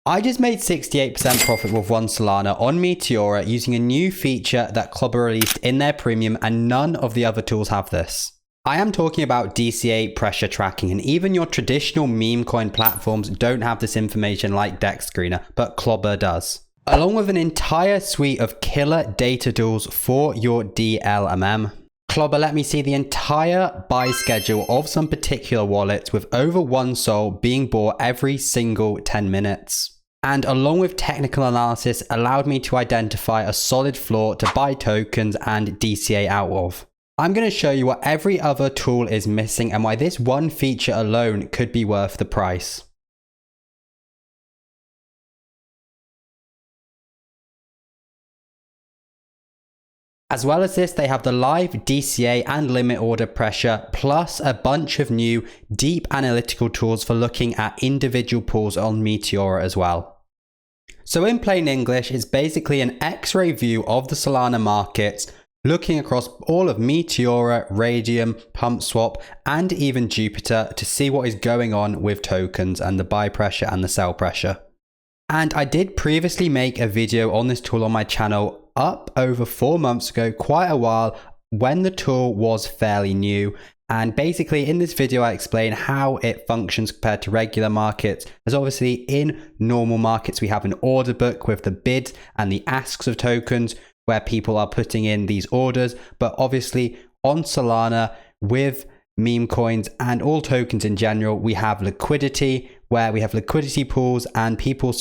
I just made 68% profit with one Solana on Meteora using a new feature that Clobr released in their premium, and none of the other tools have this. I am talking about DCA pressure tracking, and even your traditional meme coin platforms don't have this information like DEX Screener, but Clobr does. Along with an entire suite of killer data tools for your DLMM. Clobr let me see the entire buy schedule of some particular wallets with over one sol being bought every single 10 minutes. And along with technical analysis, allowed me to identify a solid floor to buy tokens and DCA out of. I'm going to show you what every other tool is missing and why this one feature alone could be worth the price. As well as this, they have the live DCA and limit order pressure, plus a bunch of new deep analytical tools for looking at individual pools on Meteora as well. So in plain English, it's basically an X-ray view of the Solana markets, looking across all of Meteora, Radium, PumpSwap, and even Jupiter to see what is going on with tokens and the buy pressure and the sell pressure. And I did previously make a video on this tool on my channel up over 4 months ago, quite a while, when the tool was fairly new. And basically in this video, I explain how it functions compared to regular markets. As obviously in normal markets, we have an order book with the bid and the asks of tokens where people are putting in these orders. But obviously on Solana with meme coins and all tokens in general, we have liquidity, where we have liquidity pools and people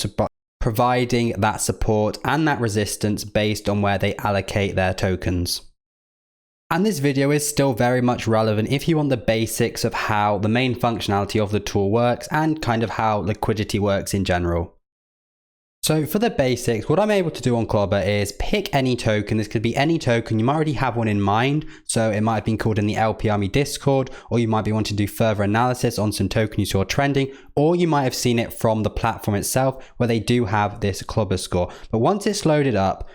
providing that support and that resistance based on where they allocate their tokens. And this video is still very much relevant if you want the basics of how the main functionality of the tool works and kind of how liquidity works in general. So for the basics, what I'm able to do on Clobr is pick any token. This could be any token. You might already have one in mind. So it might have been called in the LP Army Discord, or you might be wanting to do further analysis on some token you saw trending, or you might have seen it from the platform itself where they do have this Clobr score. But once it's loaded up,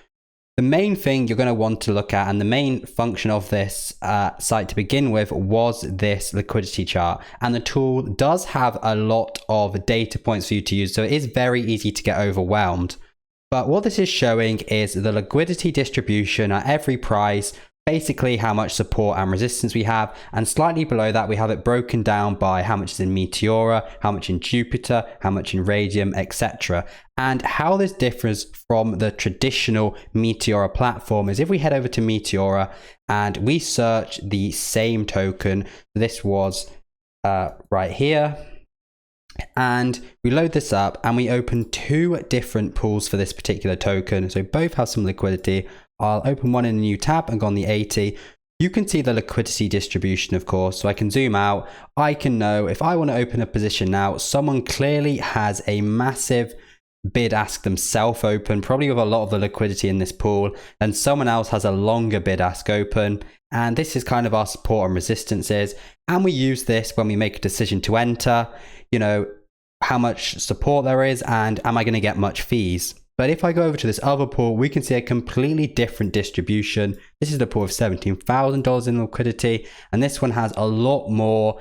the main thing you're going to want to look at, and the main function of this site to begin with, was this liquidity chart. And the tool does have a lot of data points for you to use, so it is very easy to get overwhelmed. But what this is showing is the liquidity distribution at every price, basically how much support and resistance we have, and slightly below that we have it broken down by how much is in Meteora, how much in Jupiter, how much in Radium, etc. And how this differs from the traditional Meteora platform is if we head over to Meteora and we search the same token, this was right here, and we load this up and we open two different pools for this particular token. So both have some liquidity. I'll open one in a new tab and go on the 80. You can see the liquidity distribution, of course, so I can zoom out. I can know if I want to open a position now, someone clearly has a massive bid ask themselves open, probably with a lot of the liquidity in this pool, and someone else has a longer bid ask open. And this is kind of our support and resistances. And we use this when we make a decision to enter, you know, how much support there is and am I going to get much fees? But if I go over to this other pool, we can see a completely different distribution. This is the pool of $17,000 in liquidity, and this one has a lot more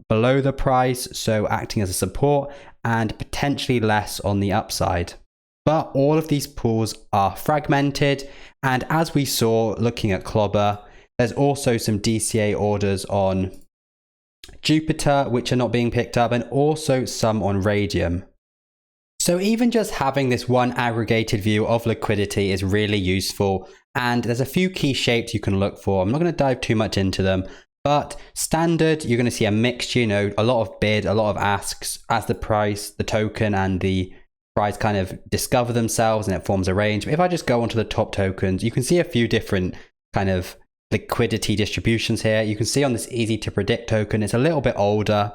below the price, so acting as a support, and potentially less on the upside. But all of these pools are fragmented, and as we saw looking at Clobr, there's also some DCA orders on Jupiter which are not being picked up, and also some on Radium. So even just having this one aggregated view of liquidity is really useful, and there's a few key shapes you can look for. I'm not going to dive too much into them, but standard, you're going to see a mixture, you know, a lot of bid, a lot of asks as the price, the token and the price kind of discover themselves and it forms a range. But if I just go onto the top tokens, you can see a few different kind of liquidity distributions here. You can see on this easy to predict token, it's a little bit older,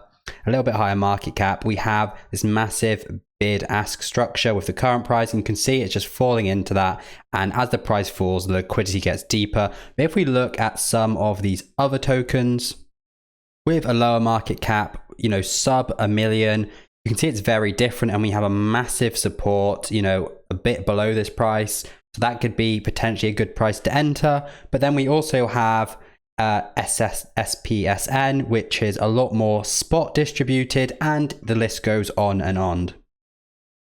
a little bit higher market cap. We have this massive bid ask structure with the current price, and you can see it's just falling into that, and as the price falls the liquidity gets deeper. But if we look at some of these other tokens with a lower market cap, you know, sub $1 million, you can see it's very different, and we have a massive support, you know, a bit below this price, so that could be potentially a good price to enter. But then we also have SPSN, which is a lot more spot distributed, and the list goes on and on.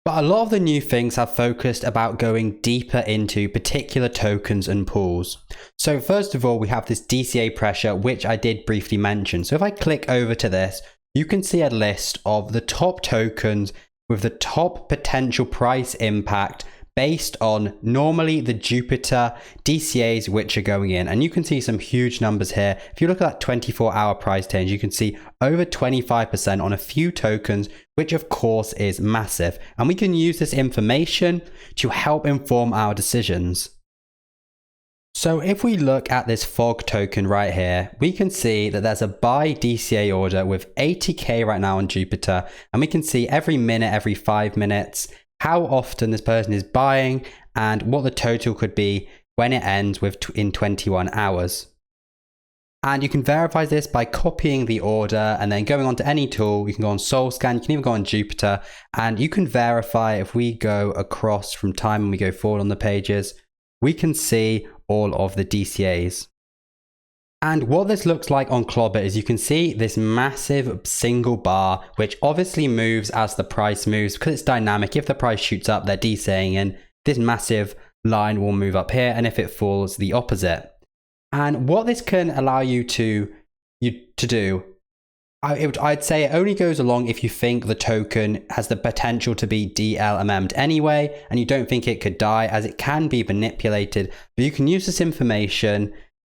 But a lot of the new things have focused about going deeper into particular tokens and pools. So first of all, we have this DCA pressure, which I did briefly mention. So if I click over to this, you can see a list of the top tokens with the top potential price impact based on normally the Jupiter DCAs which are going in. And you can see some huge numbers here. If you look at that 24-hour price change, you can see over 25% on a few tokens, which of course is massive. And we can use this information to help inform our decisions. So if we look at this fog token right here, we can see that there's a buy DCA order with 80k right now on Jupiter. And we can see every minute, every 5 minutes, how often this person is buying and what the total could be when it ends in 21 hours. And you can verify this by copying the order and then going on to any tool. You can go on SoulScan, you can even go on Jupiter, and you can verify. If we go across from time and we go forward on the pages, we can see all of the DCAs. And what this looks like on Clobr is you can see this massive single bar, which obviously moves as the price moves because it's dynamic. If the price shoots up, they're DCAing in, this massive line will move up here, and if it falls, the opposite. And what this can allow you to do, I'd say it only goes along if you think the token has the potential to be DLMM'd anyway, and you don't think it could die, as it can be manipulated. But you can use this information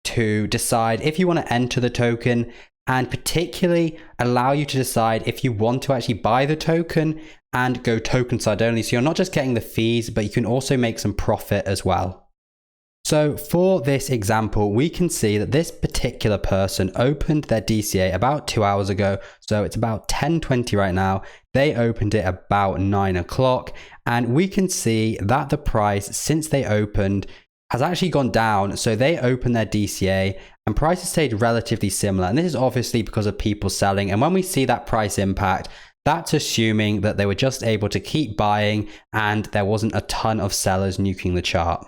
to decide if you want to enter the token, and particularly allow you to decide if you want to actually buy the token and go token side only. So you're not just getting the fees, but you can also make some profit as well. So for this example, we can see that this particular person opened their DCA about 2 hours ago. So it's about 10:20 right now. They opened it about 9 o'clock, and we can see that the price since they opened has actually gone down. So they opened their DCA and prices stayed relatively similar. And this is obviously because of people selling. And when we see that price impact, that's assuming that they were just able to keep buying and there wasn't a ton of sellers nuking the chart.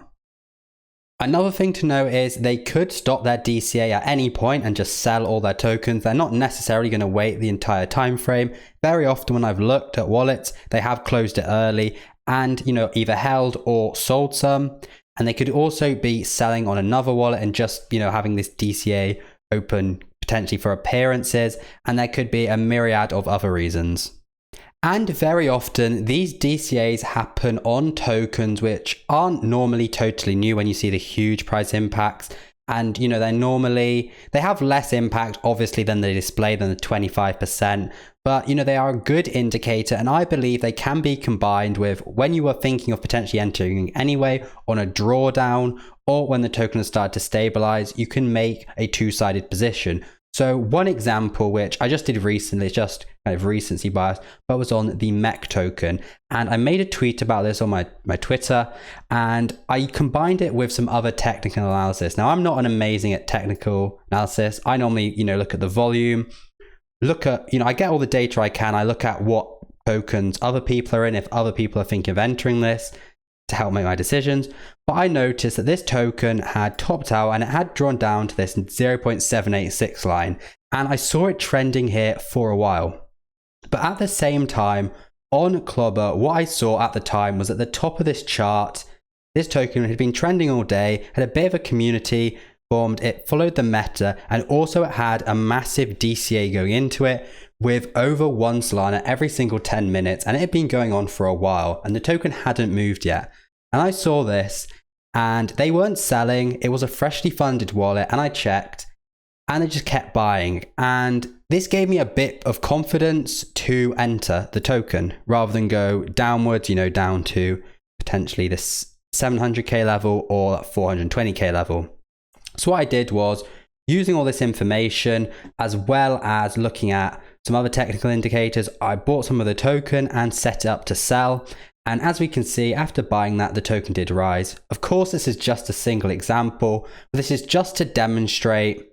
Another thing to note is they could stop their DCA at any point and just sell all their tokens. They're not necessarily going to wait the entire time frame. Very often when I've looked at wallets, they have closed it early and, either held or sold some. And they could also be selling on another wallet and just, having this DCA open potentially for appearances. And there could be a myriad of other reasons. And very often these DCAs happen on tokens which aren't normally totally new when you see the huge price impacts. And, they have less impact, obviously, than they display, than the 25%. But, they are a good indicator. And I believe they can be combined with when you are thinking of potentially entering anyway on a drawdown, or when the token has started to stabilize, you can make a two-sided position. So one example, which I just did recently, it's just kind of recency bias, but was on the MEC token. And I made a tweet about this on my Twitter, and I combined it with some other technical analysis. Now, I'm not an amazing at technical analysis. I normally, look at the volume, I get all the data I can. I look at what tokens other people are in, if other people are thinking of entering this, to help make my decisions. But I noticed that this token had topped out and it had drawn down to this 0.786 line. And I saw it trending here for a while. But at the same time, on Clobr, what I saw at the time was at the top of this chart, this token had been trending all day, had a bit of a community formed, it followed the meta, and also it had a massive DCA going into it with over one Solana every single 10 minutes, and it had been going on for a while, and the token hadn't moved yet. And I saw this, and they weren't selling. It was a freshly funded wallet, and I checked, and they just kept buying. And this gave me a bit of confidence to enter the token rather than go downwards, down to potentially this 700k level or 420k level. So what I did was, using all this information as well as looking at some other technical indicators, I bought some of the token and set it up to sell. And as we can see, after buying that, the token did rise. Of course, this is just a single example, but this is just to demonstrate,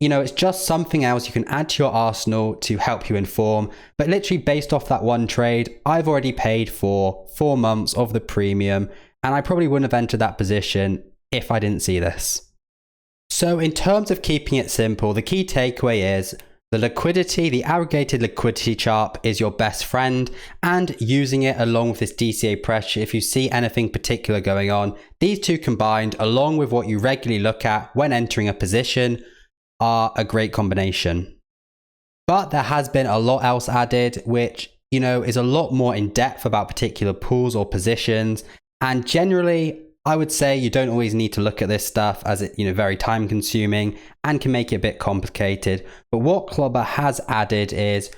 it's just something else you can add to your arsenal to help you inform. But literally based off that one trade, I've already paid for 4 months of the premium, and I probably wouldn't have entered that position if I didn't see this. So in terms of keeping it simple, the key takeaway is The liquidity, the aggregated liquidity chart is your best friend, and using it along with this DCA pressure, if you see anything particular going on, these two combined along with what you regularly look at when entering a position are a great combination. But there has been a lot else added, which, is a lot more in depth about particular pools or positions. And generally, I would say you don't always need to look at this stuff as it, very time consuming and can make it a bit complicated. But what Clobr has added is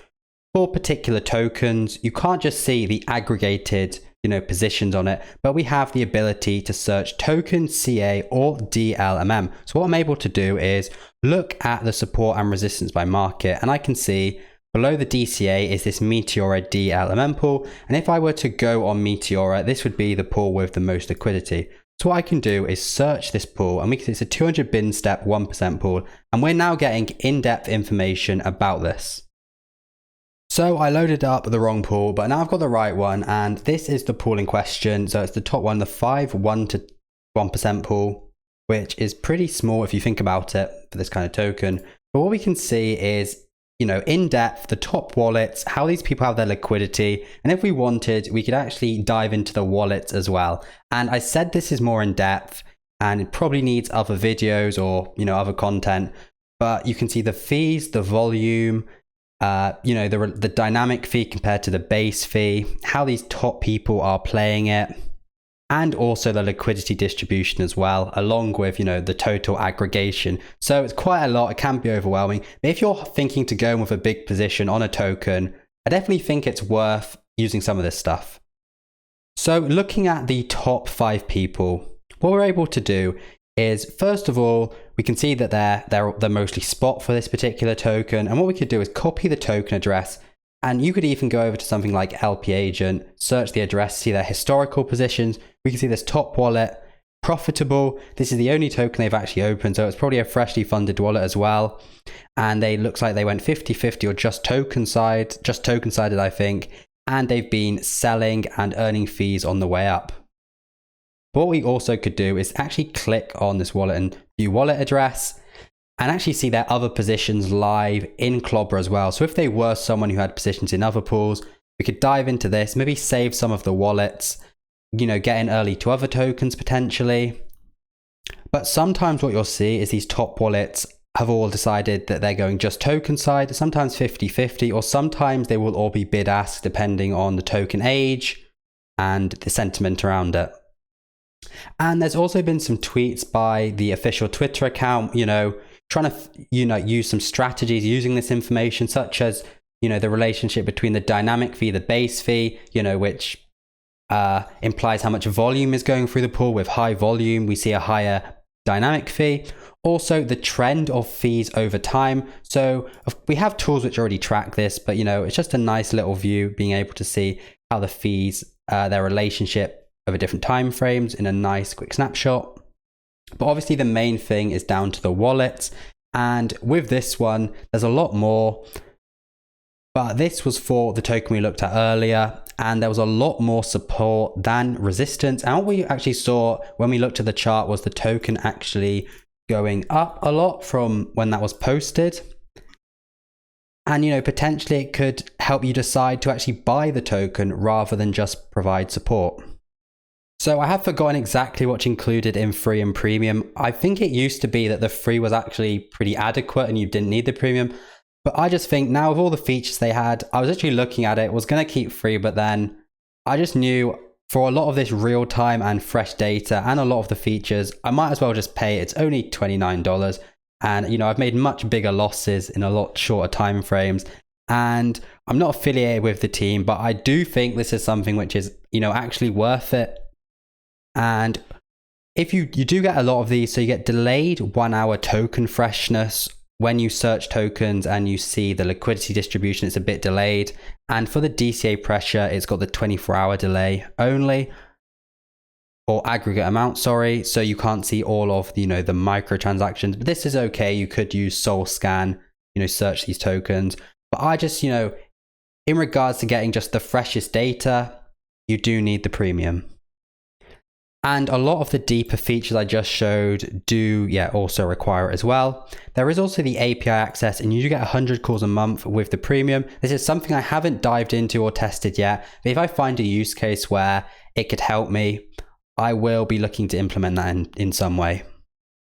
for particular tokens, you can't just see the aggregated, positions on it, but we have the ability to search token CA or DLMM. So what I'm able to do is look at the support and resistance by market, and I can see below the DCA is this Meteora DLMM pool. And if I were to go on Meteora, this would be the pool with the most liquidity. So what I can do is search this pool, and it's a 200 bin step 1% pool. And we're now getting in-depth information about this. So I loaded up the wrong pool, but now I've got the right one. And this is the pool in question. So it's the top one, the 1 to 1% pool, which is pretty small if you think about it for this kind of token. But what we can see is, in depth, the top wallets, how these people have their liquidity. And if we wanted, we could actually dive into the wallets as well. And I said this is more in depth and it probably needs other videos or, other content, but you can see the fees, the volume, the dynamic fee compared to the base fee, how these top people are playing it, and also the liquidity distribution as well, along with, the total aggregation. So it's quite a lot. It can be overwhelming. But if you're thinking to go in with a big position on a token, I definitely think it's worth using some of this stuff. So looking at the top 5 people, what we're able to do is, first of all, we can see that they're mostly spot for this particular token. And what we could do is copy the token address. And you could even go over to something like LP Agent, search the address, see their historical positions. We can see this top wallet, profitable. This is the only token they've actually opened, so it's probably a freshly funded wallet as well. And they looks like they went 50-50 or just token sided, I think. And they've been selling and earning fees on the way up. What we also could do is actually click on this wallet and view wallet address, and actually see their other positions live in Clobr as well. So if they were someone who had positions in other pools, we could dive into this, maybe save some of the wallets, get in early to other tokens potentially. But sometimes what you'll see is these top wallets have all decided that they're going just token side, sometimes 50-50, or sometimes they will all be bid ask depending on the token age and the sentiment around it. And there's also been some tweets by the official Twitter account, trying to, use some strategies using this information, such as, the relationship between the dynamic fee, the base fee, which implies how much volume is going through the pool. With high volume, we see a higher dynamic fee. Also, the trend of fees over time. So we have tools which already track this, but, it's just a nice little view, being able to see how the fees, their relationship over different time frames in a nice quick snapshot. But obviously the main thing is down to the wallets. And with this one, there's a lot more. But this was for the token we looked at earlier. And there was a lot more support than resistance. And what we actually saw when we looked at the chart was the token actually going up a lot from when that was posted. And, potentially it could help you decide to actually buy the token rather than just provide support. So I have forgotten exactly what's included in free and premium. I think it used to be that the free was actually pretty adequate and you didn't need the premium. But I just think now with all the features they had, I was actually looking at it, was going to keep free, but then I just knew for a lot of this real time and fresh data and a lot of the features, I might as well just pay. It's only $29. And, I've made much bigger losses in a lot shorter time frames. And I'm not affiliated with the team, but I do think this is something which is, actually worth it. And if you do get a lot of these, so you get delayed 1 hour token freshness when you search tokens and you see the liquidity distribution, it's a bit delayed. And for the DCA pressure, it's got the 24-hour delay only, or aggregate amount, sorry. So you can't see all of the, the microtransactions, but this is okay. You could use Soul Scan, search these tokens. But I just, in regards to getting just the freshest data, you do need the premium. And a lot of the deeper features I just showed do, also require it as well. There is also the API access, and you do get 100 calls a month with the premium. This is something I haven't dived into or tested yet, but if I find a use case where it could help me, I will be looking to implement that in some way.